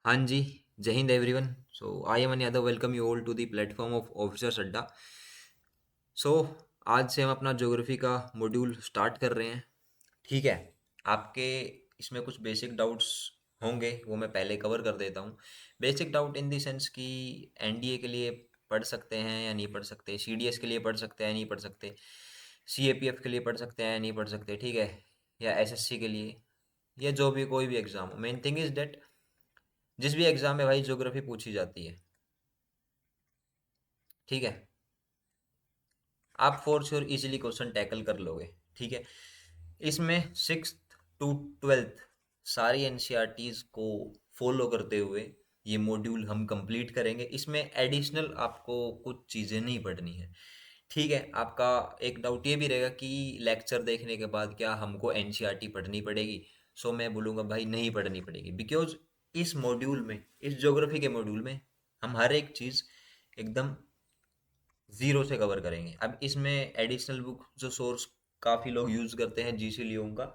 हाँ जी, जय हिंद एवरीवन। सो आई एम अन Yadav, welcome you all to the platform of officers Adda. So आज से हम अपना ज्योग्राफी का मॉड्यूल स्टार्ट कर रहे हैं। ठीक है, आपके इसमें कुछ बेसिक डाउट्स होंगे, वो मैं पहले कवर कर देता हूँ। Basic doubt in the sense कि एनडीए के लिए पढ़ सकते हैं या नहीं पढ़ सकते, सीडीएस के लिए पढ़ सकते हैं या नहीं पढ़ सकते, सीएपीएफ के लिए पढ़ सकते हैं या नहीं पढ़ सकते, ठीक है, या एसएससी के लिए, या जो भी कोई भी एग्ज़ाम हो। मेन थिंग इज़ डेट जिस भी एग्ज़ाम में भाई ज्योग्राफी पूछी जाती है, ठीक है, आप for sure easily question tackle कर लोगे। ठीक है, इसमें 6th to 12th सारी एनसीईआरटीज को फॉलो करते हुए ये मॉड्यूल हम कंप्लीट करेंगे। इसमें एडिशनल आपको कुछ चीज़ें नहीं पढ़नी है। ठीक है, आपका एक डाउट ये भी रहेगा कि लेक्चर देखने के बाद क्या हमको एनसीईआरटी पढ़नी पड़ेगी। सो मैं बोलूँगा भाई नहीं पढ़नी पड़ेगी, बिकॉज इस मॉड्यूल में, इस ज्योग्राफी के मॉड्यूल में हम हर एक चीज़ एकदम जीरो से कवर करेंगे। अब इसमें एडिशनल बुक जो सोर्स काफ़ी लोग यूज़ करते हैं जीसी लियों का,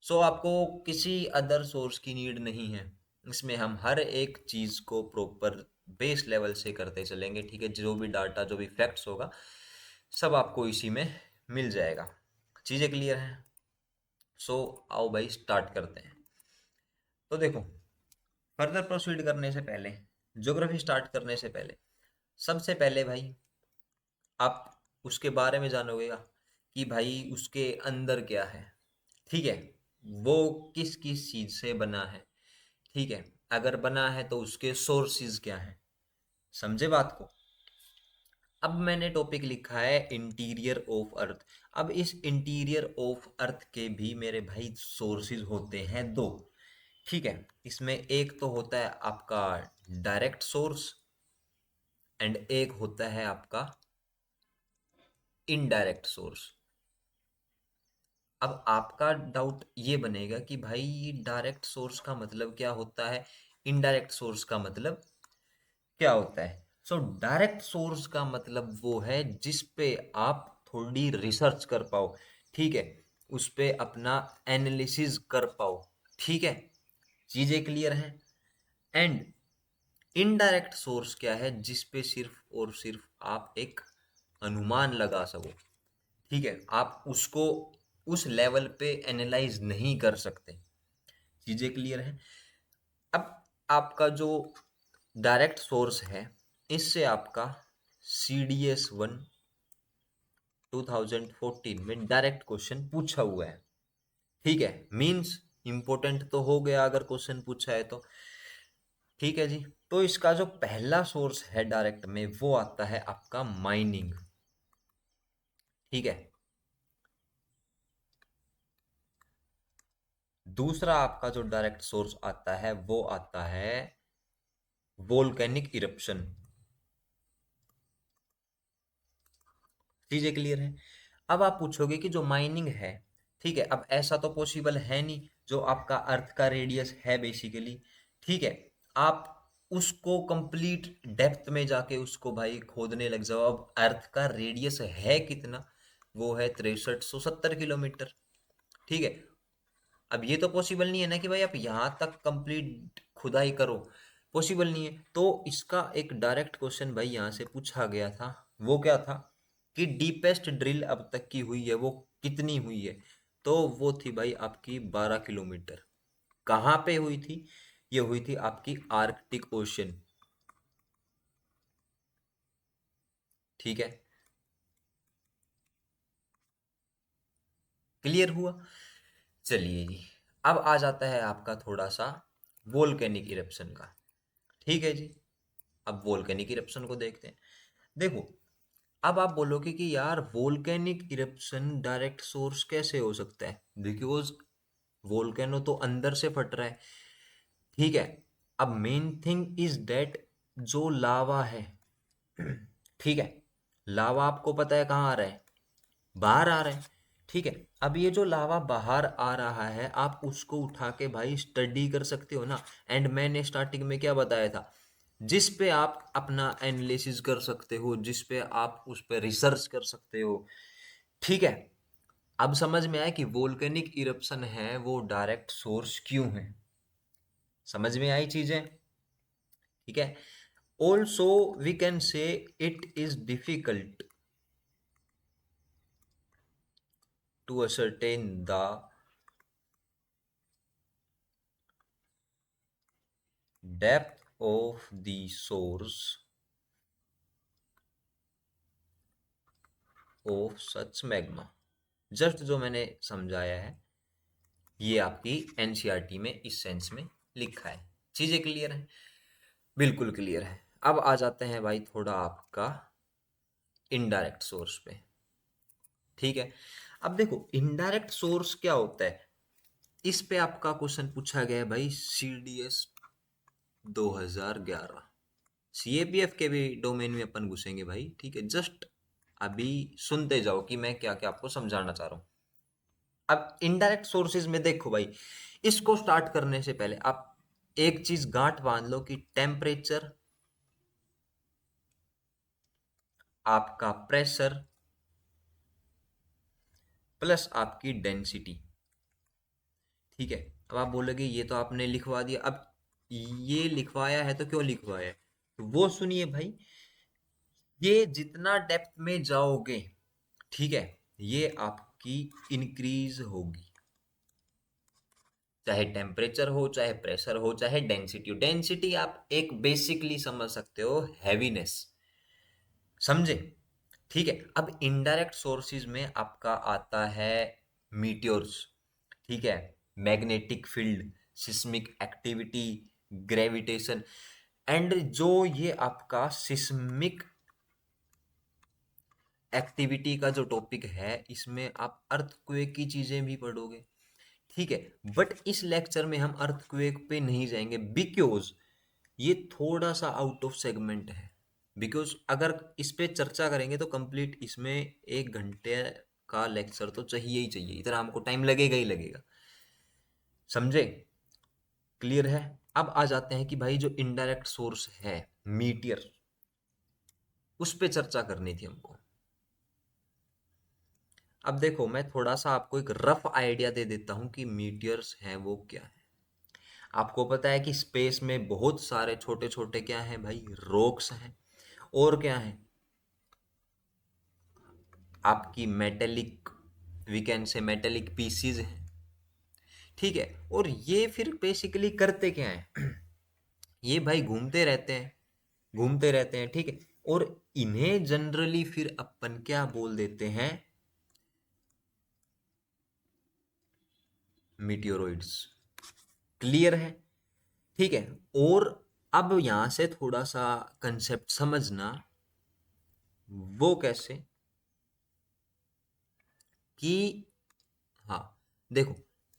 सो आपको किसी अदर सोर्स की नीड नहीं है। इसमें हम हर एक चीज़ को प्रॉपर बेस लेवल से करते चलेंगे। ठीक है, जो भी डाटा, जो भी फैक्ट्स होगा, सब आपको इसी में मिल जाएगा। चीज़ें क्लियर हैं? सो आओ भाई स्टार्ट करते हैं। तो देखो, फर्दर प्रोसीड करने से पहले, ज्योग्राफी स्टार्ट करने से पहले, सबसे पहले भाई आप उसके बारे में जानोगे कि भाई उसके अंदर क्या है। ठीक है, वो किस किस चीज से बना है। ठीक है, अगर बना है तो उसके सोर्सेज क्या हैं। समझे बात को? अब मैंने टॉपिक लिखा है इंटीरियर ऑफ अर्थ। अब इस इंटीरियर ऑफ अर्थ के भी मेरे भाई सोर्सेज होते हैं दो। ठीक है, इसमें एक तो होता है आपका डायरेक्ट सोर्स एंड एक होता है आपका इनडायरेक्ट सोर्स। अब आपका डाउट ये बनेगा कि भाई डायरेक्ट सोर्स का मतलब क्या होता है, इनडायरेक्ट सोर्स का मतलब क्या होता है। सो डायरेक्ट सोर्स का मतलब वो है जिस पे आप थोड़ी रिसर्च कर पाओ। ठीक है, उस पे अपना एनालिसिस कर पाओ। ठीक है, चीजें क्लियर हैं? एंड इनडायरेक्ट सोर्स क्या है, जिस पे सिर्फ और सिर्फ आप एक अनुमान लगा सको। ठीक है, आप उसको उस लेवल पे एनालाइज नहीं कर सकते। चीजें क्लियर है? अब आपका जो डायरेक्ट सोर्स है, इससे आपका CDS 1 2014 में डायरेक्ट क्वेश्चन पूछा हुआ है। ठीक है, मींस इंपॉर्टेंट तो हो गया अगर क्वेश्चन पूछा है तो। ठीक है जी, तो इसका जो पहला सोर्स है डायरेक्ट में, वो आता है आपका माइनिंग। ठीक है, दूसरा आपका जो डायरेक्ट सोर्स आता है वो आता है वोल्केनिक इरप्शन। चीजें क्लियर है? अब आप पूछोगे कि जो माइनिंग है, ठीक है, अब ऐसा तो पॉसिबल है नहीं, जो आपका अर्थ का रेडियस है बेसिकली। ठीक है, आप उसको कंप्लीट डेप्थ में जाके उसको भाई खोदने लग जाओ। अब अर्थ का रेडियस है कितना? वो है 6370 किलोमीटर। ठीक है, अब ये तो पॉसिबल नहीं है ना कि भाई आप यहाँ तक कंप्लीट खुदाई करो। पॉसिबल नहीं है। तो इसका एक डायरेक्ट क्वेश्चन भाई यहाँ से पूछा गया था। वो क्या था कि डीपेस्ट ड्रिल अब तक की हुई है वो कितनी हुई है? तो वो थी भाई आपकी 12 किलोमीटर। कहाँ पे हुई थी? ये हुई थी आपकी आर्कटिक ओशन। ठीक है, क्लियर हुआ? चलिए जी, अब आ जाता है आपका थोड़ा सा वोल्केनिक इरप्शन का। ठीक है जी, अब वोल्केनिक इरप्शन को देखते हैं। देखो, अब आप बोलोगे कि यार वोल्केनिक इरप्शन डायरेक्ट सोर्स कैसे हो सकता है, बिकॉज वोल्केनो तो अंदर से फट रहा है। ठीक है, अब मेन थिंग इज डेट जो लावा है, ठीक है, लावा आपको पता है कहाँ आ रहा है? बाहर आ रहा है। ठीक है, अब ये जो लावा बाहर आ रहा है, आप उसको उठा के भाई स्टडी कर सकते हो ना। एंड मैंने स्टार्टिंग में क्या बताया था? जिस पे आप अपना एनालिसिस कर सकते हो, जिस पे आप उस पे रिसर्च कर सकते हो। ठीक है, अब समझ में आया कि वोल्केनिक इरप्शन है वो डायरेक्ट सोर्स क्यों है। समझ में आई चीजें? ठीक है। Also we can say it is difficult to ascertain the depth of the source of such magma. Just जो मैंने समझाया है ये आपकी एनसीईआरटी में इस सेंस में लिखा है। चीजें क्लियर है? बिल्कुल क्लियर है। अब आ जाते हैं भाई थोड़ा आपका इनडायरेक्ट सोर्स पे। ठीक है। अब देखो इनडायरेक्ट सोर्स क्या होता है, इस पे आपका क्वेश्चन पूछा गया है भाई सीडीएस 2011। सीएपीएफ के भी डोमेन में अपन घुसेंगे भाई, ठीक है। जस्ट अभी सुनते जाओ कि मैं क्या क्या आपको समझाना चाह रहा हूँ। अब इनडायरेक्ट सोर्सेज में देखो भाई, इसको स्टार्ट करने से पहले आप एक चीज गांठ बांध लो कि टेम्परेचर, आपका प्रेशर प्लस आपकी डेंसिटी। ठीक है। अब आप बोलोगे ये तो आपने लिखवा दिया, अब ये लिखवाया है तो क्यों लिखवाया है, तो वो सुनिए भाई। ये जितना डेप्थ में जाओगे, ठीक है, ये आपकी इंक्रीज होगी, चाहे टेम्परेचर हो, चाहे प्रेशर हो, चाहे डेंसिटी हो। डेंसिटी आप एक बेसिकली समझ सकते हो, हैवीनेस, समझे? ठीक है। अब इनडायरेक्ट सोर्सेज में आपका आता है मीटियोर्स, ठीक है, magnetic field, seismic activity, gravitation. And जो ये आपका सिस्मिक एक्टिविटी का जो टॉपिक है, इसमें आप अर्थक्वेक की चीजें भी पढ़ोगे, ठीक है। बट इस लेक्चर में हम अर्थक्वेक पे नहीं जाएंगे, बिकॉज ये थोड़ा सा आउट ऑफ सेगमेंट है। बिकॉज अगर इस पे चर्चा करेंगे तो कंप्लीट इसमें 1 घंटे का लेक्चर तो चाहिए ही चाहिए, इतना हमको टाइम लगेगा ही लगेगा, समझे? क्लियर है? अब आ जाते हैं कि भाई जो इनडायरेक्ट सोर्स है मीटियर, उस पे चर्चा करनी थी हमको। अब देखो मैं थोड़ा सा आपको एक रफ आइडिया दे देता हूं कि मीटियर्स हैं वो क्या है। आपको पता है कि स्पेस में बहुत सारे छोटे छोटे क्या हैं भाई, रॉक्स हैं, और क्या है आपकी metallic, we can say metallic pieces हैं, ठीक है। और ये फिर बेसिकली करते क्या हैं ये भाई घूमते रहते हैं, घूमते रहते हैं, ठीक है। और इन्हें जनरली फिर अपन क्या बोल देते हैं, मीटियोरॉइड्स। क्लियर है? ठीक है। और अब यहां से थोड़ा सा कंसेप्ट समझना, वो कैसे कि, हाँ, देखो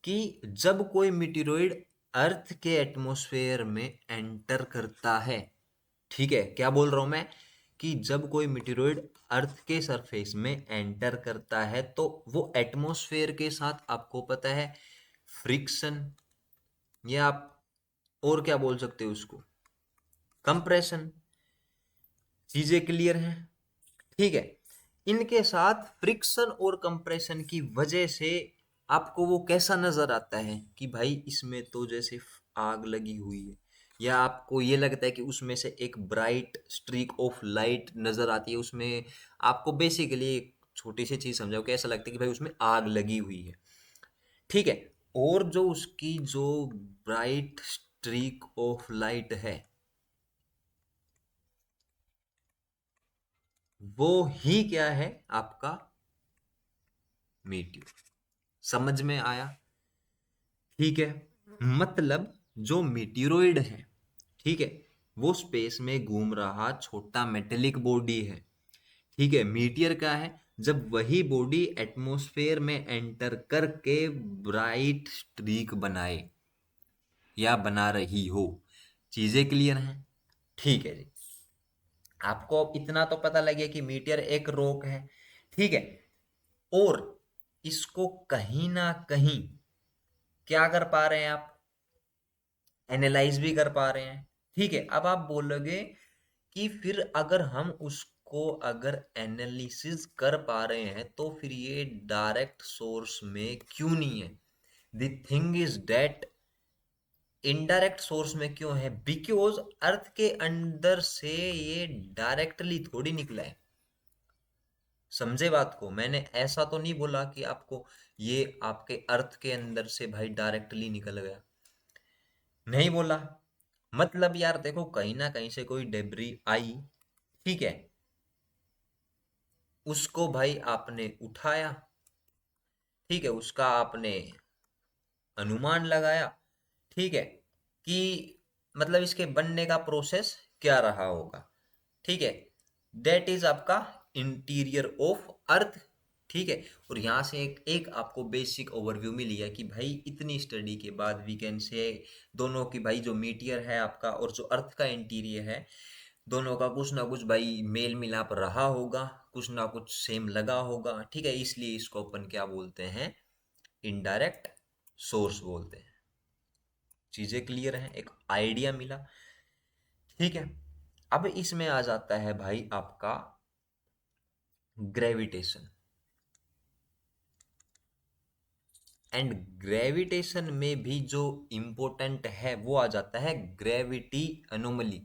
कि जब कोई मीटिरोइड अर्थ के एटमॉस्फेयर में एंटर करता है, ठीक है, क्या बोल रहा हूं मैं, कि जब कोई मीटिरोइड अर्थ के सरफेस में एंटर करता है तो वो एटमॉस्फेयर के साथ, आपको पता है, फ्रिक्शन, या आप और क्या बोल सकते हो उसको, कंप्रेशन। चीजें क्लियर हैं? ठीक है। इनके साथ फ्रिक्शन और कंप्रेशन की वजह से आपको वो कैसा नजर आता है कि भाई इसमें तो जैसे आग लगी हुई है, या आपको ये लगता है कि उसमें से एक ब्राइट स्ट्रीक ऑफ लाइट नजर आती है उसमें। आपको बेसिकली एक छोटी सी चीज समझाओ कि ऐसा लगता है कि भाई उसमें आग लगी हुई है, ठीक है। और जो उसकी जो ब्राइट स्ट्रीक ऑफ लाइट है, वो ही क्या है आपका मीटियोर। समझ में आया? ठीक है। मतलब जो मीटियोरॉइड है, ठीक है, वो स्पेस में घूम रहा छोटा मेटेलिक बॉडी है, ठीक है। मीटियर क्या है, जब वही बॉडी एटमॉस्फेयर में एंटर करके ब्राइट स्ट्रीक बनाए या बना रही हो। चीजें क्लियर हैं? ठीक है जी। आपको अब इतना तो पता लगे कि मीटियर एक रॉक है, ठीक है। और इसको कहीं ना कहीं क्या कर पा रहे हैं आप, एनालाइज भी कर पा रहे हैं, ठीक है। अब आप बोलोगे कि फिर अगर हम उसको अगर एनालिसिस कर पा रहे हैं तो फिर ये डायरेक्ट सोर्स में क्यों नहीं है? The thing is that indirect source में क्यों है? बिकॉज अर्थ के अंदर से ये डायरेक्टली थोड़ी निकला है। समझे बात को? मैंने ऐसा तो नहीं बोला कि आपको ये आपके अर्थ के अंदर से भाई डायरेक्टली निकल गया, नहीं बोला। मतलब यार देखो, कहीं ना कहीं से कोई डेब्री आई, ठीक है, उसको भाई आपने उठाया, ठीक है, उसका आपने अनुमान लगाया, ठीक है, कि मतलब इसके बनने का प्रोसेस क्या रहा होगा, ठीक है। दैट इज आपका इंटीरियर ऑफ अर्थ, ठीक है। और यहाँ से एक एक आपको बेसिक ओवरव्यू मिली है कि भाई इतनी स्टडी के बाद वी कैन से दोनों की भाई जो मीटियर है आपका और जो अर्थ का इंटीरियर है, दोनों का कुछ ना कुछ भाई मेल मिलाप रहा होगा, कुछ ना कुछ सेम लगा होगा, ठीक है। इसलिए इसको अपन क्या बोलते हैं? इनडायरेक्ट सोर्स बोलते हैं। चीजें क्लियर हैं, एक आइडिया मिला, ठीक है। अब इसमें आ जाता है भाई आपका ग्रेविटेशन। एंड ग्रेविटेशन में भी जो इंपॉर्टेंट है वो आ जाता है ग्रेविटी एनोमली।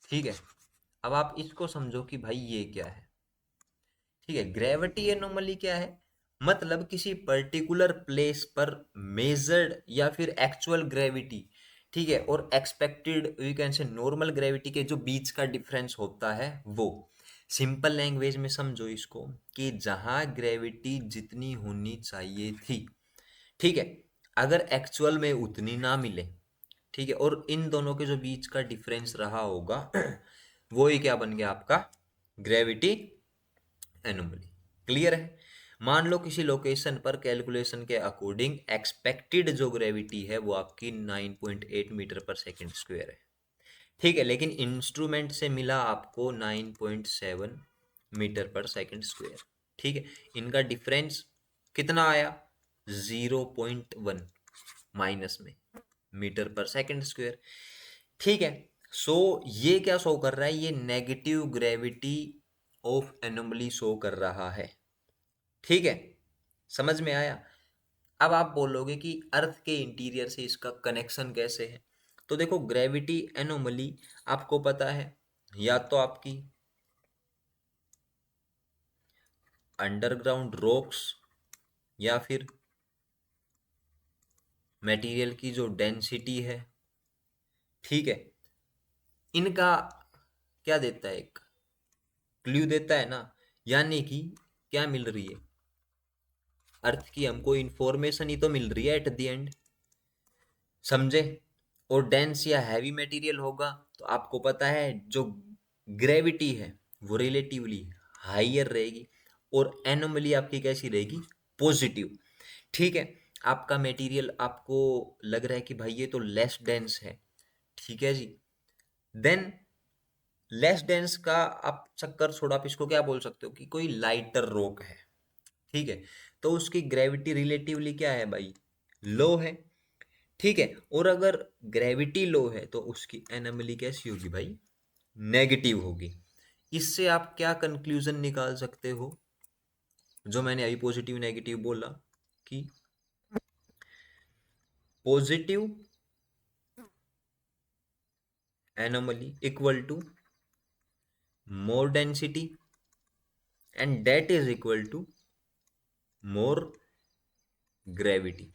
ठीक है, अब आप इसको समझो कि भाई ये क्या है। ठीक है, ग्रेविटी एनोमली क्या है? मतलब किसी पर्टिकुलर प्लेस पर मेजर्ड या फिर एक्चुअल ग्रेविटी, ठीक है, और expected you can say normal gravity के जो बीच का डिफरेंस होता है वो। सिंपल लैंग्वेज में समझो इसको कि जहां ग्रेविटी जितनी होनी चाहिए थी, ठीक है, अगर एक्चुअल में उतनी ना मिले, ठीक है, और इन दोनों के जो बीच का डिफरेंस रहा होगा वो ही क्या बन गया आपका? Gravity anomaly. क्लियर है? मान लो किसी लोकेशन पर कैलकुलेशन के अकॉर्डिंग एक्सपेक्टेड जो ग्रेविटी है वो आपकी 9.8 मीटर पर सेकंड स्क्वायर है, ठीक है, लेकिन इंस्ट्रूमेंट से मिला आपको 9.7 मीटर पर सेकंड स्क्वायर, ठीक है। इनका डिफरेंस कितना आया? 0.1 माइनस में मीटर पर सेकंड स्क्वायर, ठीक है। सो ये क्या शो कर रहा है? ये negative gravity of anomaly show कर रहा है, ठीक है। समझ में आया? अब आप बोलोगे कि अर्थ के इंटीरियर से इसका कनेक्शन कैसे है? तो देखो, ग्रेविटी एनोमली आपको पता है, या तो आपकी अंडरग्राउंड रॉक्स या फिर मटेरियल की जो डेंसिटी है, ठीक है, इनका क्या देता है? एक क्लू देता है ना। यानी कि क्या मिल रही है? अर्थ की हमको इंफॉर्मेशन ही तो मिल रही है एट द एंड, समझे। और डेंस या हैवी मटेरियल होगा तो आपको पता है जो ग्रेविटी है वो रिलेटिवली हाइयर रहेगी, और एनोमली आपकी कैसी रहेगी? पॉजिटिव, ठीक है। आपका मटेरियल आपको लग रहा है कि भाई ये तो लेस डेंस है, ठीक है जी, देन लेस डेंस का आप चक्कर छोड़ आप इसको क्या बोल सकते हो कि कोई लाइटर रॉक है, ठीक है, तो उसकी ग्रेविटी रिलेटिवली क्या है भाई? लो है, ठीक है। और अगर ग्रेविटी लो है तो उसकी एनोमली कैसी होगी भाई? नेगेटिव होगी। इससे आप क्या कंक्लूजन निकाल सकते हो? जो मैंने अभी पॉजिटिव नेगेटिव बोला कि positive anomaly equal to more density and that is equal to more gravity.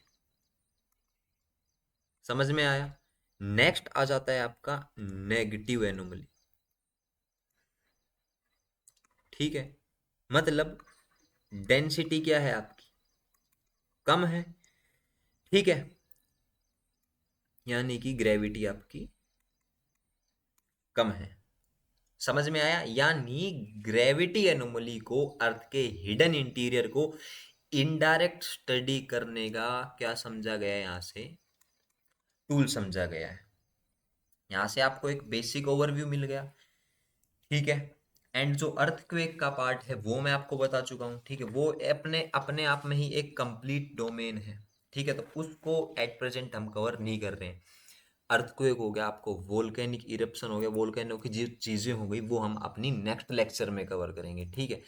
समझ में आया? नेक्स्ट आ जाता है आपका नेगेटिव एनोमली, ठीक है। मतलब डेंसिटी क्या है आपकी? कम है, ठीक है, यानी कि ग्रेविटी आपकी कम है। समझ में आया? यानी ग्रेविटी एनोमली को, अर्थ के हिडन इंटीरियर को इनडायरेक्ट स्टडी करने का क्या समझा गया है? यहां से टूल समझा गया है। यहां से आपको एक बेसिक ओवरव्यू मिल गया, ठीक है। एंड जो अर्थक्वेक का पार्ट है वो मैं आपको बता चुका हूँ, ठीक है। वो अपने अपने आप में ही एक कंप्लीट डोमेन है, ठीक है, तो उसको एट प्रेजेंट हम कवर नहीं कर रहे हैं। अर्थक्वेक हो गया, आपको वोल्केनिक इरप्शन हो गया, वोल्केनो की जो चीजें हो गई वो हम अपनी नेक्स्ट लेक्चर में कवर करेंगे, ठीक है।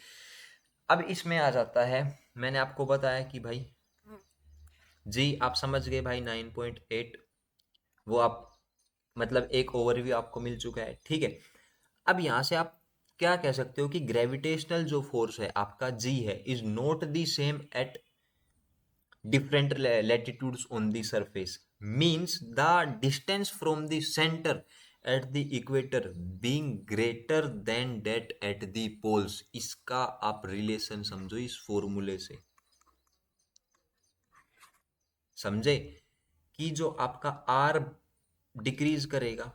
अब इसमें आ जाता है, मैंने आपको बताया कि भाई जी आप समझ गए भाई 9.8, वो आप मतलब एक ओवरव्यू आपको मिल चुका है, ठीक है। अब यहाँ से आप क्या कह सकते हो कि ग्रेविटेशनल जो फोर्स है आपका जी है is not the same at different latitudes on the surface, means the distance from the center at the equator being greater than that at the poles। इसका आप रिलेशन समझो इस फॉर्मूले से, समझे कि जो आपका आर डिक्रीज करेगा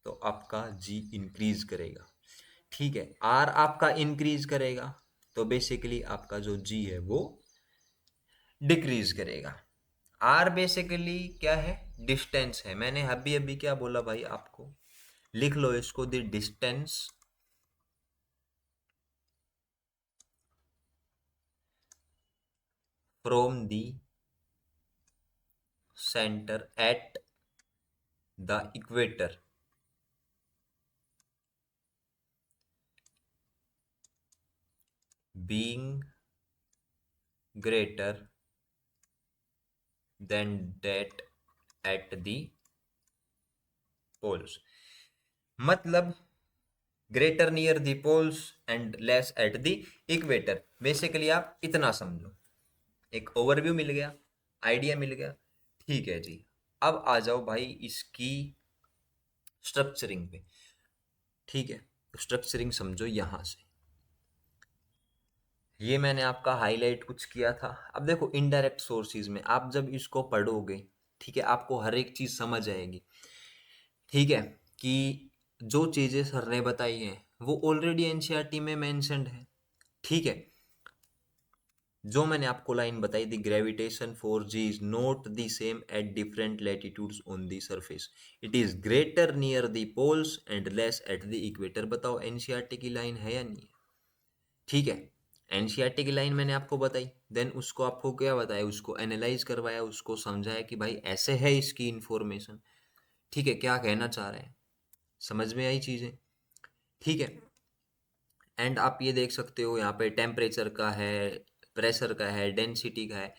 तो आपका जी इंक्रीज करेगा, ठीक है। आर आपका इंक्रीज करेगा तो बेसिकली आपका जो जी है वो डिक्रीज करेगा। आर बेसिकली क्या है, डिस्टेंस है। मैंने अभी अभी क्या बोला भाई आपको, लिख लो इसको, the distance from the centre at the equator being greater than that at the poles, मतलब greater near the poles and less at the equator. Basically आप इतना समझो, एक ओवरव्यू मिल गया, आइडिया मिल गया, ठीक है जी। अब आ जाओ भाई इसकी स्ट्रक्चरिंग पे, ठीक है। स्ट्रक्चरिंग समझो यहां से, ये मैंने आपका हाईलाइट कुछ किया था। अब देखो इनडायरेक्ट सोर्सेज में आप जब इसको पढ़ोगे, ठीक है, आपको हर एक चीज समझ आएगी, ठीक है, कि जो चीजें सर ने बताई हैं वो ऑलरेडी एनसीईआरटी में मेंशन्ड है, ठीक है। जो मैंने आपको लाइन बताई, the gravitation force G is not the same at different latitudes on the surface, it is greater near the poles and less at the equator. बताओ एनसीईआरटी की लाइन है या नहीं है, ठीक है। एनसीईआरटी की लाइन मैंने आपको बताई, देन उसको आपको क्या बताया, उसको एनालाइज करवाया, उसको समझाया कि भाई ऐसे है इसकी इंफॉर्मेशन, ठीक है, क्या कहना चाह रहे हैं, समझ में आई चीजें, ठीक है। एंड आप ये देख सकते हो यहाँ पे टेम्परेचर का है, प्रेशर का है, डेंसिटी का है,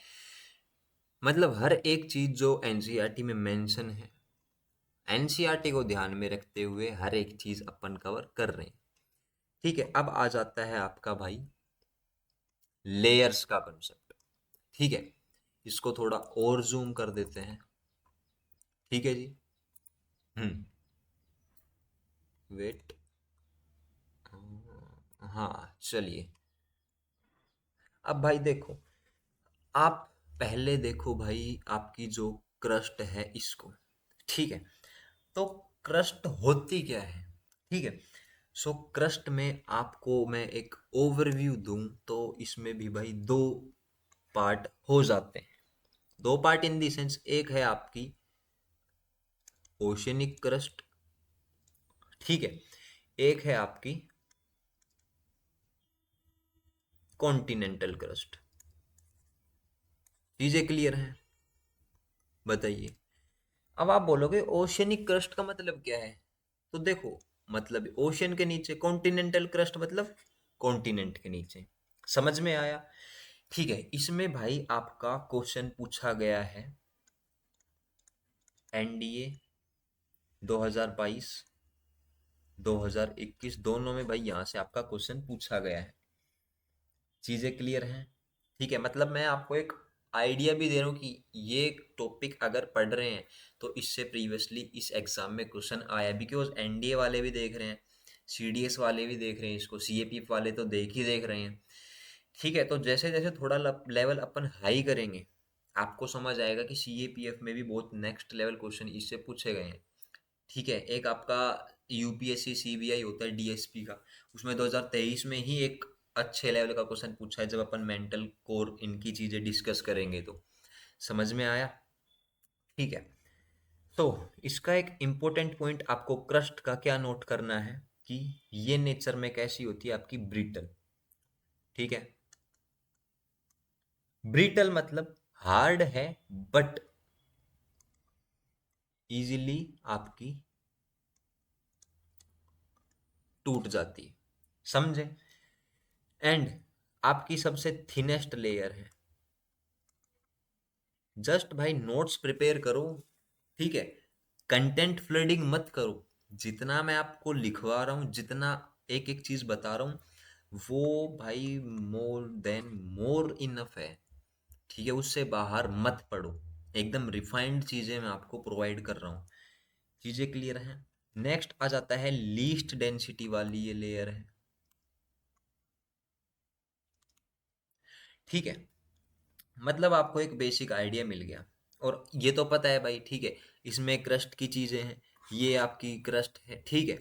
मतलब हर एक चीज जो एनसीईआरटी में मेंशन है, एनसीईआरटी को ध्यान में रखते हुए हर एक चीज अपन कवर कर रहे हैं, ठीक है। अब आ जाता है आपका भाई लेयर्स का कंसेप्ट, ठीक है। इसको थोड़ा और जूम कर देते हैं, ठीक है जी। वेट, हाँ चलिए। अब भाई देखो, आप पहले देखो भाई आपकी जो क्रस्ट है इसको, ठीक है। तो क्रस्ट होती क्या है, ठीक है। सो क्रस्ट में आपको मैं एक ओवरव्यू दूं तो इसमें भी भाई दो पार्ट हो जाते हैं। दो पार्ट इन दी सेंस, एक है आपकी ओशनिक क्रस्ट, ठीक है, एक है आपकी कॉन्टिनेंटल क्रस्ट। चीजें क्लियर हैं, बताइए। अब आप बोलोगे ओशनिक क्रस्ट का मतलब क्या है, तो देखो, मतलब ओशन के नीचे, कॉन्टिनेंटल क्रस्ट मतलब कॉन्टिनेंट के नीचे, समझ में आया, ठीक है। इसमें भाई आपका क्वेश्चन पूछा गया है एनडीए 2022 2021 दोनों में भाई, यहाँ से आपका क्वेश्चन पूछा गया है। चीजें क्लियर हैं, ठीक है। मतलब मैं आपको एक आइडिया भी दे रहा हूँ कि ये टॉपिक अगर पढ़ रहे हैं तो इससे प्रीवियसली इस एग्जाम में क्वेश्चन आया, बिकॉज एनडीए वाले भी देख रहे हैं, सीडीएस वाले भी देख रहे हैं इसको, सीएपी वाले तो देख रहे हैं, ठीक है। तो जैसे जैसे थोड़ा लेवल अपन हाई करेंगे, आपको समझ आएगा कि सीएपीएफ में भी बहुत नेक्स्ट लेवल क्वेश्चन इससे पूछे गए हैं, ठीक है। एक आपका यूपीएससी सीबीआई होता है डीएसपी का, उसमें 2023 में ही एक अच्छे लेवल का क्वेश्चन पूछा है, जब अपन मेंटल कोर इनकी चीजें डिस्कस करेंगे तो समझ में आया, ठीक है। तो इसका एक इम्पोर्टेंट पॉइंट आपको क्रस्ट का क्या नोट करना है कि ये नेचर में कैसी होती है आपकी, ब्रिटल, ठीक है। ब्रिटल मतलब हार्ड है बट इजीली आपकी टूट जाती है, समझे। एंड आपकी सबसे थिनेस्ट लेयर है। जस्ट भाई नोट्स प्रिपेयर करो, ठीक है, कंटेंट फ्लडिंग मत करो। जितना मैं आपको लिखवा रहा हूँ, जितना एक एक चीज बता रहा हूँ, वो भाई मोर देन मोर इनफ है। ठीक है, उससे बाहर मत पड़ो। एकदम रिफाइंड चीजें मैं आपको प्रोवाइड कर रहा हूँ। चीजें क्लियर हैं? नेक्स्ट आ जाता है लीस्ट डेंसिटी वाली ये लेयर है। ठीक है, मतलब आपको एक बेसिक आइडिया मिल गया। और ये तो पता है भाई, ठीक है, इसमें क्रस्ट की चीजें हैं, ये आपकी क्रस्ट है, ठीक है।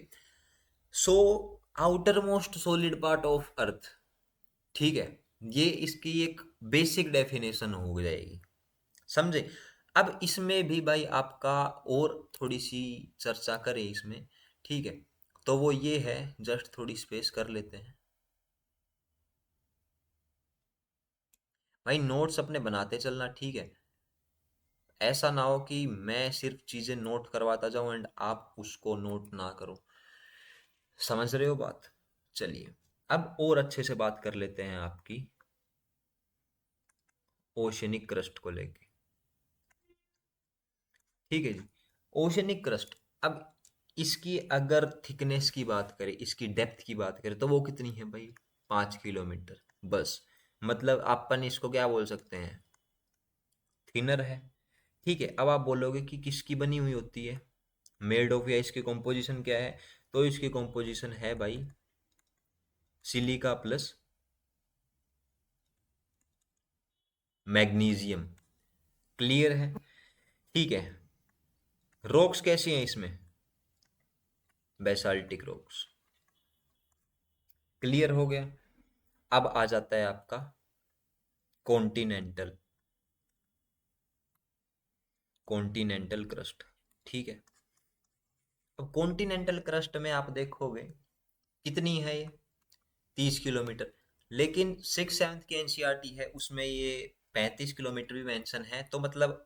So outer most solid part of earth, ठीक है, ये इसकी एक बेसिक डेफिनेशन हो जाएगी, समझे? अब इसमें भी भाई आपका और थोड़ी सी चर्चा करें इसमें, ठीक है, तो वो ये है, जस्ट थोड़ी स्पेस कर लेते हैं भाई। नोट्स अपने बनाते चलना, ठीक है। ऐसा ना हो कि मैं सिर्फ चीजें नोट करवाता जाऊं एंड आप उसको नोट ना करो। समझ रहे हो बात? चलिए, अब और अच्छे से बात कर लेते हैं आपकी ओशनिक क्रस्ट को लेके। ठीक है जी, ओशनिक क्रस्ट। अब इसकी अगर थिकनेस की बात करें, इसकी डेप्थ की बात करें, तो वो कितनी है भाई? 5 किलोमीटर बस। मतलब अपन इसको क्या बोल सकते हैं? थिनर है। ठीक है, अब आप बोलोगे कि किसकी बनी हुई होती है, मेड ऑफ, या इसकी कॉम्पोजिशन क्या है? तो इसकी कॉम्पोजिशन है भाई सिलिका प्लस मैग्नीशियम। क्लियर है? ठीक है। रॉक्स कैसी हैं इसमें? Basaltic rocks. क्लियर हो गया? अब आ जाता है आपका कॉन्टिनेंटल, कॉन्टिनेंटल क्रस्ट। ठीक है, अब कॉन्टिनेंटल क्रस्ट में आप देखोगे कितनी है ये? 30 किलोमीटर। लेकिन सिक्स सेवन्थ की एनसीईआरटी है, उसमें ये 35 किलोमीटर भी मेंशन है। तो मतलब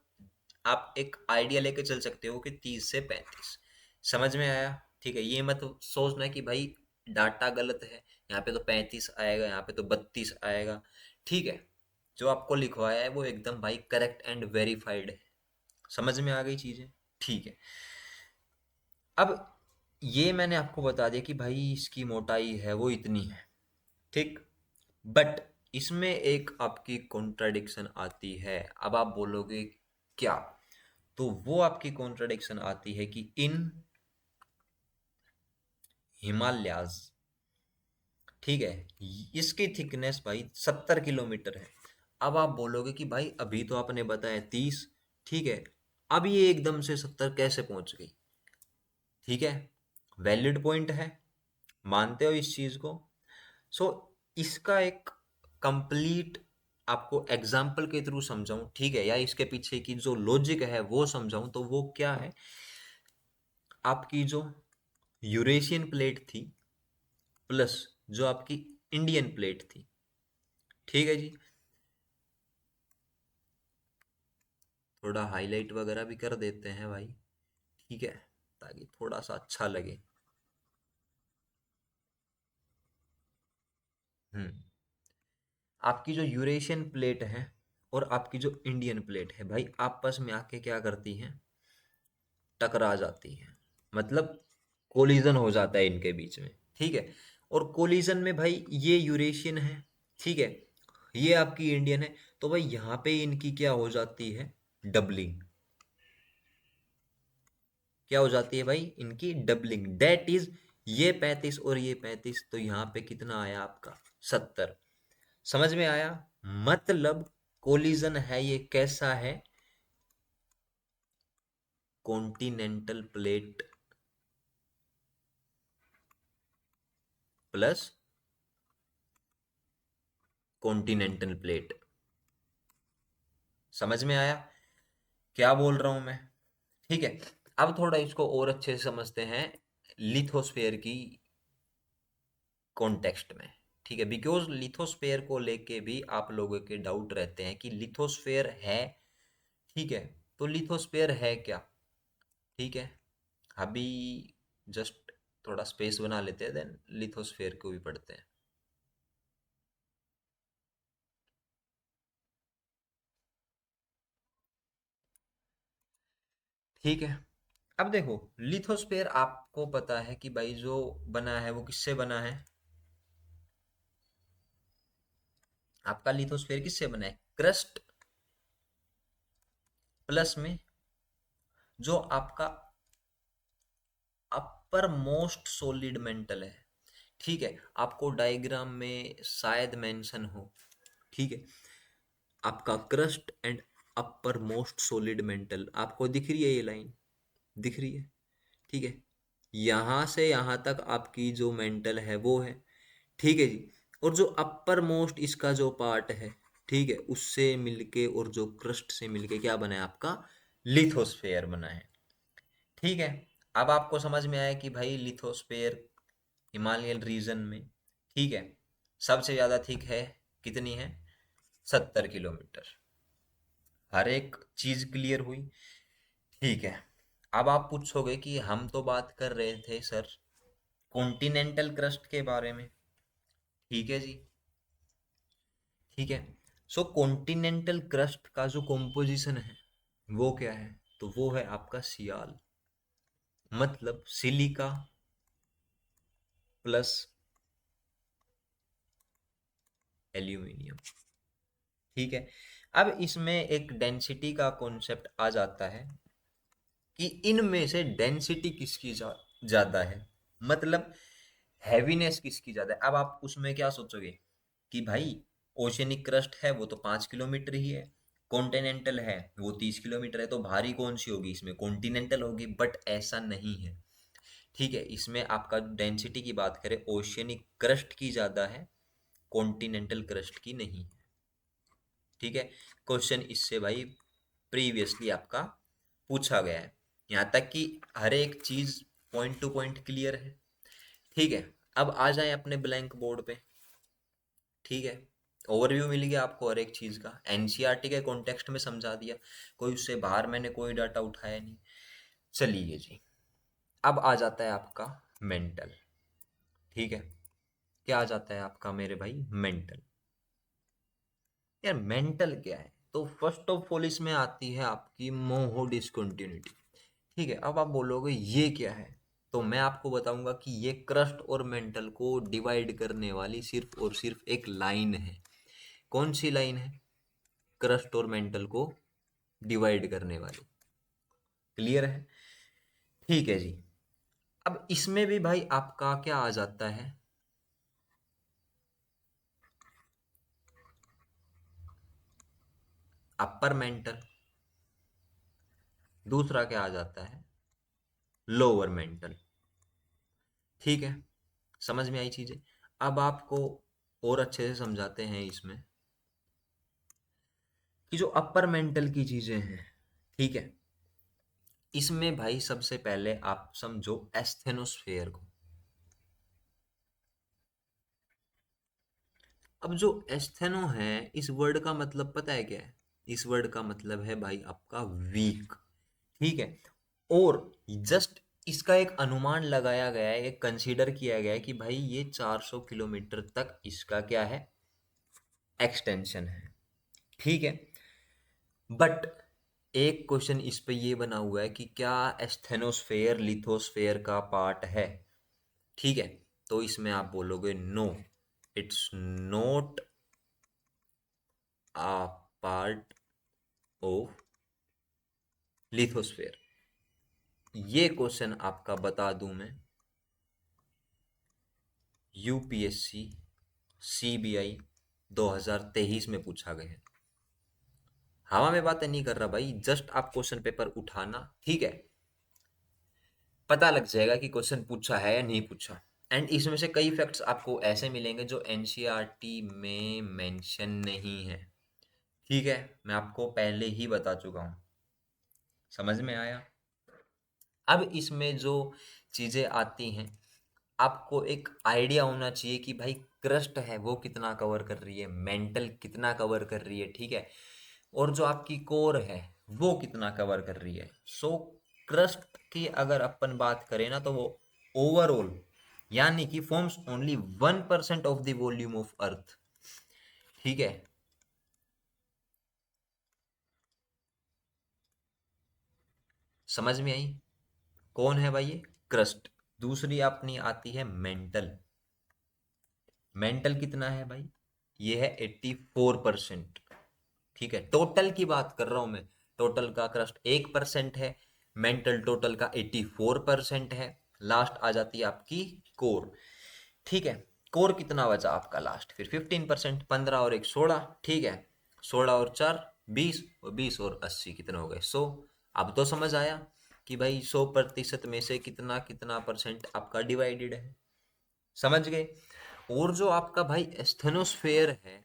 आप एक आइडिया लेके चल सकते हो कि 30 से 35। समझ में आया? ठीक है, ये मत सोचना कि भाई डाटा गलत है, यहाँ पे तो 35 आएगा, यहाँ पे तो 32 आएगा। ठीक है, जो आपको लिखवाया है वो एकदम भाई करेक्ट एंड वेरीफाइड है। समझ में आ गई चीजें? ठीक है, अब ये मैंने आपको बता दिया कि भाई इसकी मोटाई है वो इतनी है, ठीक। बट इसमें एक आपकी कॉन्ट्राडिक्शन आती है। अब आप बोलोगे क्या? तो वो आपकी कॉन्ट्राडिक्शन आती है कि इन हिमालयाज, ठीक है, इसकी थिकनेस भाई 70 किलोमीटर है। अब आप बोलोगे कि भाई अभी तो आपने बताया 30, ठीक है, अब ये एकदम से 70 कैसे पहुंच गई? ठीक है, वैलिड पॉइंट है, मानते हो इस चीज को? सो इसका एक कंप्लीट आपको एग्जाम्पल के थ्रू समझाऊं, ठीक है, या इसके पीछे की जो लॉजिक है वो समझाऊं, तो वो क्या है? आपकी जो यूरेशियन प्लेट थी प्लस जो आपकी इंडियन प्लेट थी, ठीक है जी, थोड़ा हाईलाइट वगैरह भी कर देते हैं भाई, ठीक है, ताकि थोड़ा सा अच्छा लगे। हम्म, आपकी जो यूरेशियन प्लेट है और आपकी जो इंडियन प्लेट है भाई, आपस में आके क्या करती हैं? टकरा जाती हैं। मतलब कोलिजन हो जाता है इनके बीच में, ठीक है। और कोलिजन में भाई ये यूरेशियन है, ठीक है, ये आपकी इंडियन है, तो भाई यहाँ पे इनकी क्या हो जाती है? डबलिंग। क्या हो जाती है भाई? इनकी डबलिंग, डेट इज ये 35 और ये 35, तो यहाँ पे कितना आया आपका? 70। समझ में आया? मतलब कोलिजन है ये कैसा है? Continental plate plus continental plate. समझ में आया क्या बोल रहा हूं मैं? ठीक है, अब थोड़ा इसको और अच्छे से समझते हैं लिथोस्फेयर की कॉन्टेक्स्ट में। ठीक है, बिकॉज लिथोस्फेयर को लेके भी आप लोगों के डाउट रहते हैं कि लिथोस्फेयर है, ठीक है, तो लिथोस्फेयर है क्या? ठीक है, अभी जस्ट थोड़ा स्पेस बना लेते हैं, देन लिथोस्फेयर को भी पढ़ते हैं। ठीक है। अब देखो, लिथोस्फेयर आपको पता है कि भाई जो बना है वो किससे बना है? आपका लिथोस्फेयर किससे बना है? क्रस्ट प्लस में जो आपका अपर मोस्ट सॉलिड मेंटल है। ठीक है, आपको डायग्राम में शायद मेंशन हो। ठीक है, आपका crust and upper most solid mental आपको दिख रही है, ये लाइन दिख रही है। ठीक है, यहां से यहां तक आपकी जो मेंटल है वो है। ठीक है जी। और जो अपर मोस्ट इसका जो पार्ट है, ठीक है, उससे मिलके और जो क्रस्ट से मिलके क्या बना है? आपका लिथोस्फेयर बना है। ठीक है, अब आपको समझ में आया कि भाई लिथोस्फेयर हिमालयन रीजन में, ठीक है, सबसे ज्यादा थिक है। कितनी है? 70 किलोमीटर। हर एक चीज क्लियर हुई। ठीक है, अब आप पूछोगे कि हम तो बात कर रहे थे सर कॉन्टिनेंटल क्रस्ट के बारे में। ठीक है जी। ठीक है, सो कॉन्टिनेंटल क्रस्ट का जो कॉम्पोजिशन है वो क्या है? तो वो है आपका सियाल, मतलब सिलिका प्लस एल्यूमिनियम। ठीक है, अब इसमें एक डेंसिटी का कॉन्सेप्ट आ जाता है कि इनमें से डेंसिटी किसकी ज्यादा है, मतलब हैवीनेस किसकी ज्यादा है। अब आप उसमें क्या सोचोगे कि भाई ओशियनिक क्रस्ट है वो तो 5 किलोमीटर ही है, कॉन्टिनेंटल है वो 30 किलोमीटर है, तो भारी कौन सी होगी? इसमें कॉन्टिनेंटल होगी। बट ऐसा नहीं है। ठीक है, इसमें आपका डेंसिटी की बात करें, ओशियनिक क्रस्ट की ज्यादा है, कॉन्टिनेंटल क्रस्ट की नहीं। ठीक है, क्वेश्चन इससे भाई प्रीवियसली आपका पूछा गया है। यहाँ तक कि हर एक चीज पॉइंट टू पॉइंट क्लियर है। ठीक है, अब आ जाए अपने ब्लैंक बोर्ड पे। ठीक है, ओवरव्यू मिल गया आपको हर एक चीज का, एनसीईआरटी के कॉन्टेक्स्ट में समझा दिया, कोई उससे बाहर मैंने कोई डाटा उठाया नहीं। चलिए जी, अब आ जाता है आपका मेंटल। ठीक है, क्या आ जाता है आपका मेरे भाई? मेंटल। यार मेंटल क्या है? तो फर्स्ट ऑफ ऑल इसमें आती है आपकी मोहो डिसकंटिन्यूटी। ठीक है, अब आप बोलोगे ये क्या है? तो मैं आपको बताऊंगा कि ये क्रस्ट और मेंटल को डिवाइड करने वाली सिर्फ और सिर्फ एक लाइन है। कौन सी लाइन है? क्रस्ट और मेंटल को डिवाइड करने वाली। क्लियर है? ठीक है जी। अब इसमें भी भाई आपका क्या आ जाता है? Upper mantle. दूसरा क्या आ जाता है? Lower mental. ठीक है, समझ में आई चीजें? अब आपको और अच्छे से समझाते हैं इसमें कि जो अपर मेंटल की चीजें हैं, ठीक है, इसमें भाई सबसे पहले आप समझो एस्थेनोस्फेयर को। अब जो एस्थेनो है, इस वर्ड का मतलब पता है क्या है? इस वर्ड का मतलब है भाई आपका वीक। ठीक है, और जस्ट इसका एक अनुमान लगाया गया है, एक कंसीडर किया गया है कि भाई ये 400 किलोमीटर तक इसका क्या है? एक्सटेंशन है। ठीक है, बट एक क्वेश्चन इस पे ये बना हुआ है कि क्या एस्थेनोस्फेयर लिथोस्फेयर का पार्ट है? ठीक है, तो इसमें आप बोलोगे no, it's not a part of lithosphere. ये क्वेश्चन आपका बता दूं मैं, यूपीएससी सीबीआई 2023 में पूछा गया है। हवा में बातें नहीं कर रहा भाई, जस्ट आप क्वेश्चन पेपर उठाना। ठीक है, पता लग जाएगा कि क्वेश्चन पूछा है या नहीं पूछा। एंड इसमें से कई फैक्ट्स आपको ऐसे मिलेंगे जो एनसीईआरटी में मेंशन नहीं है। ठीक है, मैं आपको पहले ही बता चुका हूँ। समझ में आया? अब इसमें जो चीजें आती हैं, आपको एक आइडिया होना चाहिए कि भाई क्रस्ट है वो कितना कवर कर रही है, मेंटल कितना कवर कर रही है। ठीक है, और जो आपकी कोर है वो कितना कवर कर रही है। सो क्रस्ट की अगर अपन बात करें ना, तो वो ओवरऑल यानी कि forms only 1% of the volume of earth. ठीक है, समझ में आई? कौन है भाई ये? क्रस्ट। दूसरी अपनी आती है मेंटल। मेंटल कितना है भाई? ये है 84%। ठीक है, टोटल की बात कर रहा हूं मैं। टोटल का क्रस्ट 1% है, मेंटल टोटल का 84% है। लास्ट आ जाती है आपकी कोर। ठीक है, कोर कितना बचा आपका लास्ट? फिर 15%, 15 और एक 16। ठीक है, 16 और 4 20, और 20 और 80 कितने हो गए? 100। अब तो समझ आया कि भाई 100% में से कितना कितना परसेंट आपका डिवाइडेड है। समझ गए? और जो आपका भाई एस्थेनोस्फेयर है,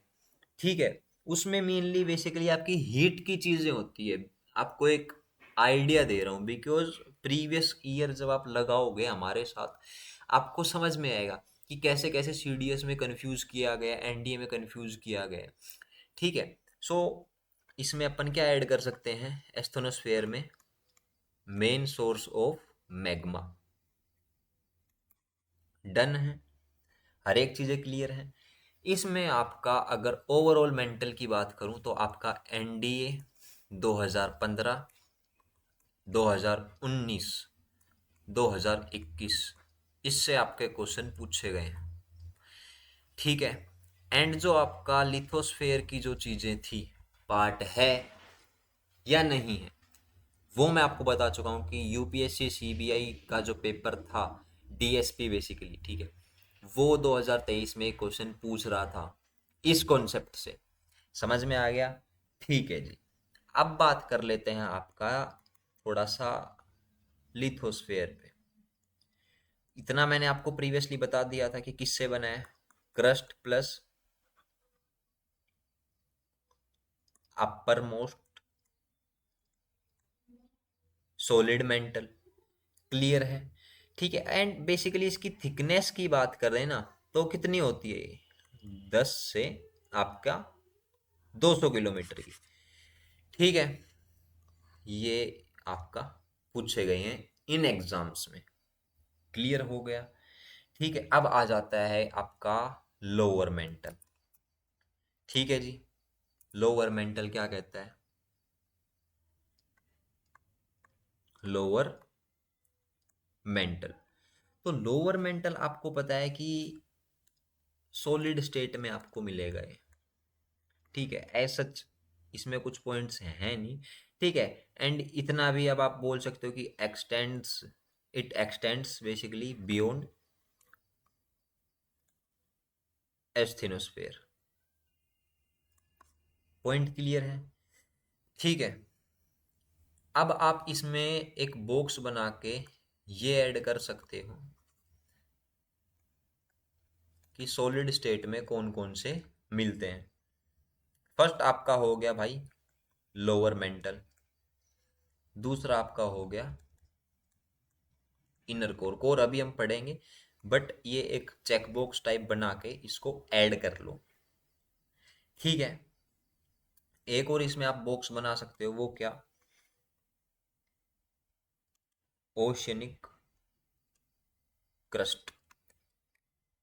ठीक है, उसमें मेनली बेसिकली आपकी हीट की चीजें होती है। आपको एक आइडिया दे रहा हूँ बिकॉज प्रीवियस ईयर जब आप लगाओगे हमारे साथ, आपको समझ में आएगा कि कैसे कैसे सीडीएस में कंफ्यूज किया गया, एनडीए में कंफ्यूज किया गया। ठीक है, सो इसमें अपन क्या ऐड कर सकते हैं एस्थेनोस्फेयर में? Main source of magma. Done है, हर एक चीजें क्लियर है। इसमें आपका अगर ओवरऑल मेंटल की बात करूं तो आपका एनडीए 2015, 2019, 2021, इससे आपके क्वेश्चन पूछे गए हैं। ठीक है, एंड जो आपका लिथोस्फेयर की जो चीजें थी, पार्ट है या नहीं है, वो मैं आपको बता चुका हूँ कि यूपीएससी सीबीआई का जो पेपर था, डीएसपी बेसिकली, ठीक है, वो 2023 में क्वेश्चन पूछ रहा था इस कॉन्सेप्ट से। समझ में आ गया? ठीक है जी। अब बात कर लेते हैं आपका थोड़ा सा लिथोस्फेयर पे। इतना मैंने आपको प्रीवियसली बता दिया था कि किससे बना है? Crust plus upper most solid mental. Clear है? ठीक है, एंड बेसिकली इसकी थिकनेस की बात कर रहे हैं ना, तो कितनी होती है ये? 10 से आपका 200 किलोमीटर की। ठीक है, ये आपका पूछे गए हैं इन एग्जाम्स में। क्लियर हो गया? ठीक है, अब आ जाता है आपका लोअर मेंटल। ठीक है जी, लोअर मेंटल क्या कहता है? लोअर मेंटल, तो लोअर मेंटल आपको पता है कि सॉलिड स्टेट में आपको मिलेगा ये। ठीक है, एज सच इसमें कुछ पॉइंट्स हैं नहीं। ठीक है, एंड इतना भी अब आप बोल सकते हो कि x tends, it extends basically beyond asthenosphere. Point clear है? ठीक है, अब आप इसमें एक बॉक्स बना के ये ऐड कर सकते हो कि सॉलिड स्टेट में कौन कौन से मिलते हैं। फर्स्ट आपका हो गया भाई लोअर मेंटल, दूसरा आपका हो गया इनर कोर। कोर अभी हम पढ़ेंगे, बट ये एक चेकबॉक्स टाइप बना के इसको ऐड कर लो। ठीक है, एक और इसमें आप बॉक्स बना सकते हो, वो क्या? Oceanic crust.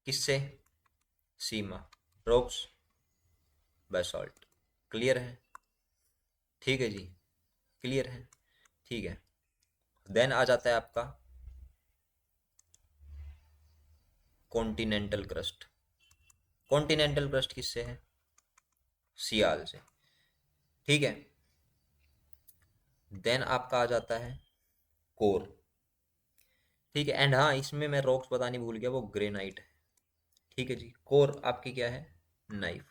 किससे? सीमा, रॉक्स, बेसाल्ट। क्लियर है? ठीक है जी, क्लियर है? ठीक है, देन आ जाता है आपका कॉन्टिनेंटल क्रस्ट। कॉन्टिनेंटल क्रस्ट किससे है? सियाल से। ठीक है, देन आपका आ जाता है कोर। ठीक है, एंड हाँ इसमें मैं रॉक्स बतानी भूल गया, वो ग्रेनाइट है। ठीक है जी, कोर आपकी क्या है? नाइफ।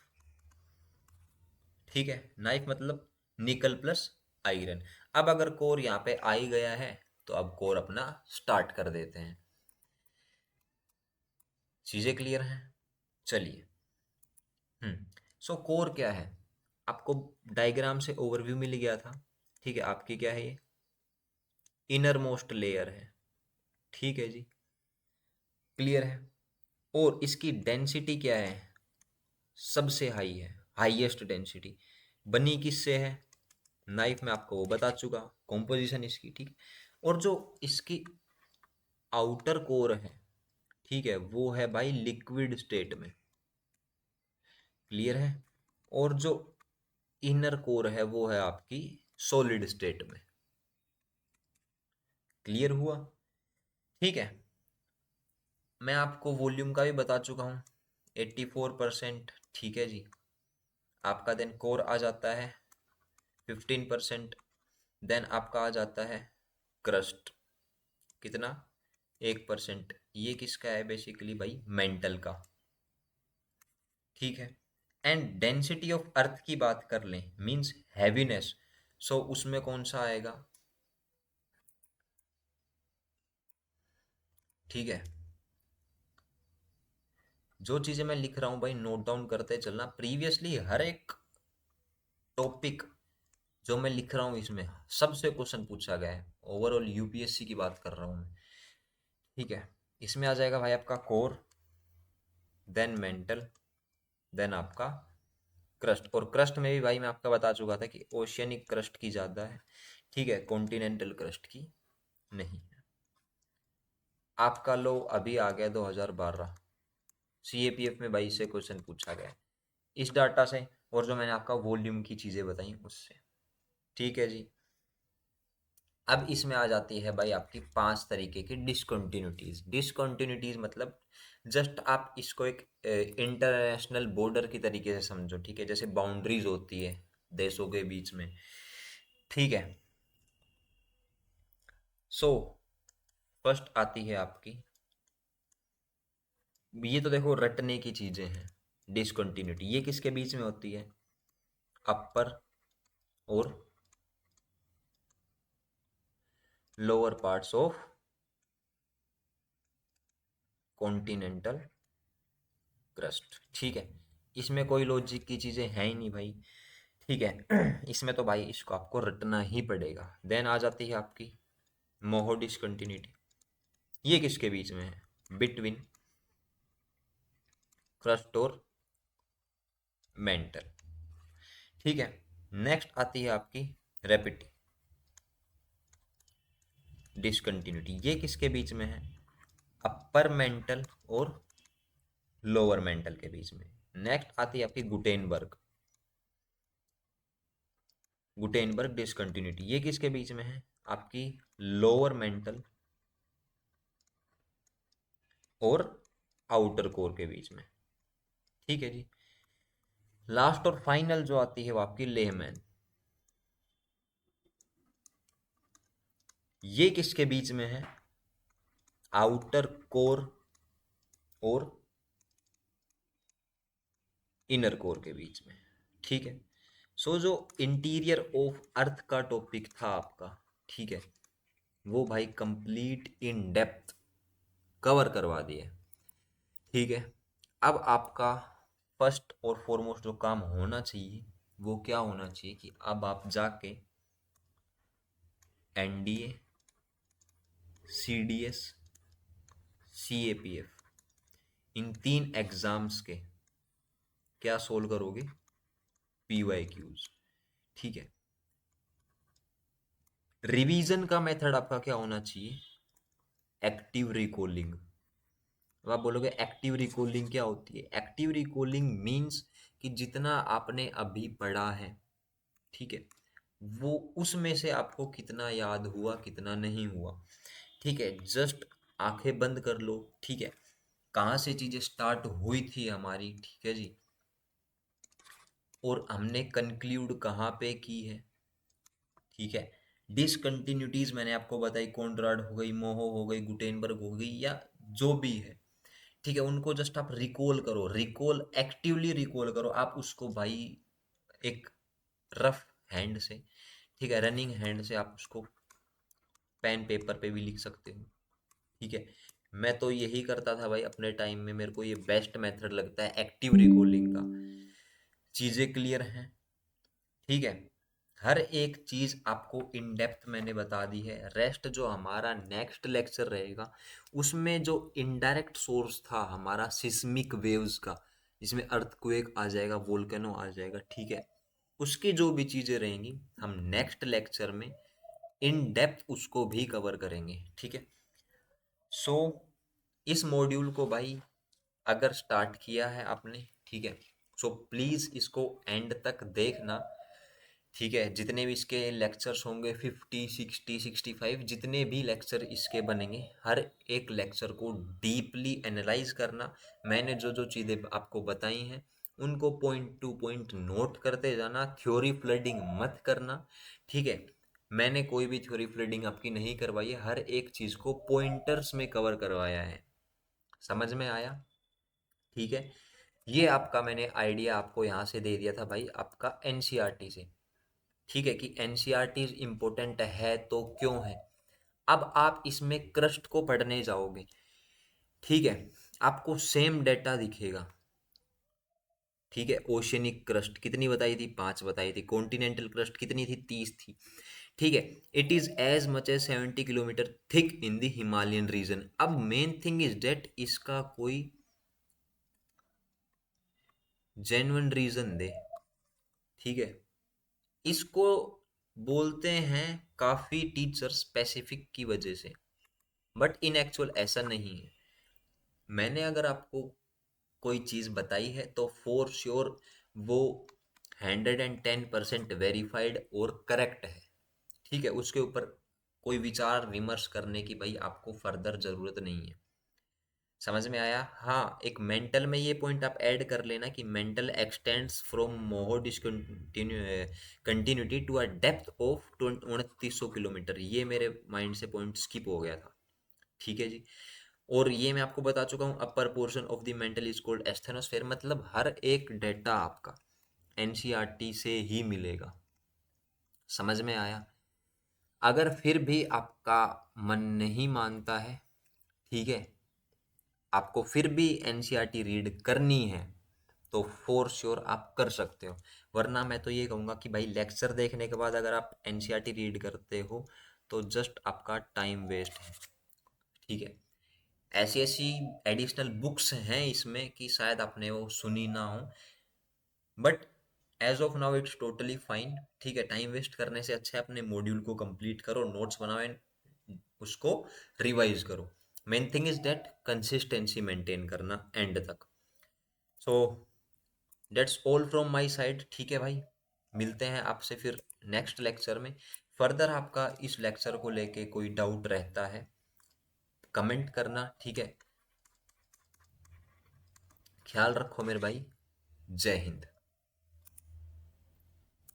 ठीक है, नाइफ मतलब निकल प्लस आयरन। अब अगर कोर यहाँ पे आ ही गया है तो अब कोर अपना स्टार्ट कर देते हैं। चीजें क्लियर हैं? चलिए। सो कोर क्या है? आपको डायग्राम से ओवरव्यू मिल गया था। ठीक है, आपकी क्या है? ये इनर मोस्ट लेयर है। ठीक है जी, क्लियर है? और इसकी डेंसिटी क्या है? सबसे हाई है, हाईएस्ट डेंसिटी। बनी किससे है? नाइफ में आपको वो बता चुका, कॉम्पोजिशन इसकी। ठीक, और जो इसकी आउटर कोर है, ठीक है, वो है भाई लिक्विड स्टेट में। क्लियर है? और जो इनर कोर है वो है आपकी सॉलिड स्टेट में। क्लियर हुआ? ठीक है, मैं आपको वॉल्यूम का भी बता चुका हूँ, 84%। ठीक है जी। आपका देन कोर आ जाता है 15%। देन आपका आ जाता है क्रस्ट, कितना? 1%। ये किसका है बेसिकली भाई? मेंटल का। ठीक है। एंड डेंसिटी ऑफ अर्थ की बात कर लें, मींस हैवीनेस, सो उसमें कौन सा आएगा? ठीक है, जो चीजें मैं लिख रहा हूं भाई नोट डाउन करते चलना। प्रीवियसली हर एक टॉपिक जो मैं लिख रहा हूँ इसमें सबसे क्वेश्चन पूछा गया है, ओवरऑल यूपीएससी की बात कर रहा हूँ मैं। ठीक है, इसमें आ जाएगा भाई आपका कोर, देन मेंटल, देन आपका क्रस्ट। और क्रस्ट में भी भाई मैं आपका बता चुका था कि ओशियनिक क्रस्ट की ज़्यादा है, ठीक है, कॉन्टिनेंटल क्रस्ट की नहीं है। आपका लो अभी आ गया 2012, सीएपीएफ में भाई से क्वेश्चन पूछा गया है इस डाटा से, और जो मैंने आपका वॉल्यूम की चीज़ें बताई उससे। ठीक है जी। अब इसमें आ जाती है भाई आपकी 5 तरीके की डिसकंटिन्यूटीज। डिसकंटिन्यूटीज मतलब जस्ट आप इसको एक इंटरनेशनल बॉर्डर की तरीके से समझो, ठीक है, जैसे बाउंड्रीज होती है देशों के बीच में। ठीक है, सो फर्स्ट आती है आपकी, ये तो देखो रटने की चीजें हैं। डिसकंटिन्यूटी ये किसके बीच में होती है? अपर और lower parts of continental crust. ठीक है, इसमें कोई लॉजिक की चीजें हैं ही नहीं भाई। ठीक है, इसमें तो भाई इसको आपको रटना ही पड़ेगा। देन आ जाती है आपकी मोहो डिसकंटिन्यूटी, ये किसके बीच में है? बिटवीन क्रस्ट और मेंटल। ठीक है, नेक्स्ट आती है आपकी रेपिटी डिसकंटिन्यूटी, ये किसके बीच में है? अपर मेंटल और लोअर मेंटल के बीच में। नेक्स्ट आती है आपकी गुटेनबर्ग, गुटेनबर्ग डिसकंटिन्यूटी, ये किसके बीच में है? आपकी लोअर मेंटल और आउटर कोर के बीच में। ठीक है जी। लास्ट और फाइनल जो आती है वो आपकी लेहमैन, ये किसके बीच में है? आउटर कोर और इनर कोर के बीच में। ठीक है, सो जो इंटीरियर ऑफ अर्थ का टॉपिक था आपका, ठीक है, वो भाई कंप्लीट इन डेप्थ कवर करवा दिया। ठीक है, अब आपका फर्स्ट और फॉरमोस्ट जो काम होना चाहिए वो क्या होना चाहिए कि अब आप जाके एनडीए, सीडीएस, सीएपीएफ, इन 3 एग्जाम्स के क्या सोल्व करोगे? पीवाईक्यूज। ठीक है, रिवीजन का मेथड आपका क्या होना चाहिए? Active recalling. अब आप बोलोगे एक्टिव रिकॉलिंग क्या होती है? एक्टिव रिकॉलिंग मींस कि जितना आपने अभी पढ़ा है, ठीक है, वो उसमें से आपको कितना याद हुआ कितना नहीं हुआ। ठीक है, जस्ट आंखें बंद कर लो, ठीक है, कहाँ से चीजें स्टार्ट हुई थी हमारी, ठीक है जी, और हमने कंक्लूड कहाँ पे की है। ठीक है, डिसकंटिन्यूटीज मैंने आपको बताई, कॉनराड हो गई, मोहो हो गई, गुटेनबर्ग हो गई, या जो भी है। ठीक है, उनको जस्ट आप रिकॉल करो, रिकॉल एक्टिवली रिकॉल करो आप उसको भाई, एक रफ हैंड से, ठीक है, रनिंग हैंड से आप उसको पेन पेपर पे भी लिख सकते हो। ठीक है, मैं तो यही करता था भाई अपने टाइम में, मेरे को ये बेस्ट मेथड लगता है एक्टिव रिकॉलिंग का। चीज़ें क्लियर हैं? ठीक है, हर एक चीज़ आपको इन डेप्थ मैंने बता दी है। रेस्ट जो हमारा नेक्स्ट लेक्चर रहेगा उसमें जो इनडायरेक्ट सोर्स था हमारा सिस्मिक वेव्स का, जिसमें अर्थक्वेक आ जाएगा, वोल्केनो आ जाएगा, ठीक है, उसकी जो भी चीज़ें रहेंगी हम नेक्स्ट लेक्चर में इन डेप्थ उसको भी कवर करेंगे। ठीक है, सो इस मॉड्यूल को भाई अगर स्टार्ट किया है आपने, ठीक है, सो प्लीज़ इसको एंड तक देखना। ठीक है, जितने भी इसके लेक्चर्स होंगे 50, 60, 65, जितने भी लेक्चर इसके बनेंगे, हर एक लेक्चर को डीपली एनालाइज करना। मैंने जो जो चीज़ें आपको बताई हैं उनको पॉइंट टू पॉइंट नोट करते जाना, थ्योरी फ्लडिंग मत करना। ठीक है, मैंने कोई भी थ्योरी फ्लडिंग आपकी नहीं करवाई है, हर एक चीज़ को पॉइंटर्स में कवर करवाया है। समझ में आया? ठीक है, ये आपका मैंने आइडिया आपको यहाँ से दे दिया था भाई, आपका एनसीईआरटी से। ठीक है, कि एनसीईआरटी इम्पोर्टेंट है तो क्यों है। अब आप इसमें क्रस्ट को पढ़ने जाओगे, ठीक है, आपको सेम डेटा दिखेगा। ठीक है, ओशनिक क्रस्ट कितनी बताई थी? 5 बताई थी। कॉन्टिनेंटल क्रस्ट कितनी थी? 30 थी। ठीक है, it is as much as 70 kilometre thick in the Himalayan region. अब मेन थिंग इज डेट इसका कोई जेन्युइन रीजन दे। ठीक है, इसको बोलते हैं काफी टीचर स्पेसिफिक की वजह से, बट इन एक्चुअल ऐसा नहीं है। मैंने अगर आपको कोई चीज़ बताई है तो फॉर श्योर वो 110% वेरीफाइड और करेक्ट है। ठीक है, उसके ऊपर कोई विचार विमर्श करने की भाई आपको फर्दर ज़रूरत नहीं है। समझ में आया? हाँ, एक मेंटल में ये पॉइंट आप ऐड कर लेना कि mantle extends from Moho continuity to a depth of 2900 kilometre. ये मेरे माइंड से पॉइंट स्किप हो गया था। ठीक है जी। और ये मैं आपको बता चुका हूँ, upper portion of the mental is called asthenosphere. मतलब हर एक डेटा आपका एनसीईआरटी से ही मिलेगा। समझ में आया? अगर फिर भी आपका मन नहीं मानता है, ठीक है, आपको फिर भी एनसीईआरटी रीड करनी है, तो फॉर श्योर आप कर सकते हो। वरना मैं तो ये कहूँगा कि भाई लेक्चर देखने के बाद अगर आप एनसीईआरटी रीड करते हो तो जस्ट आपका टाइम वेस्ट है। ठीक है, ऐसी ऐसी एडिशनल बुक्स हैं इसमें कि शायद आपने वो सुनी ना हो, but as of now it's totally fine. ठीक है, टाइम वेस्ट करने से अच्छा है अपने मॉड्यूल को कंप्लीट करो, नोट्स बनाओ एंड उसको रिवाइज करो। Main thing is that consistency maintain करना एंड तक। So that's all from my side. ठीक है भाई, मिलते हैं आपसे फिर नेक्स्ट लेक्चर में। फर्दर आपका इस लेक्चर को लेके कोई डाउट रहता है कमेंट करना। ठीक है, ख्याल रखो मेरे भाई। जय हिंद।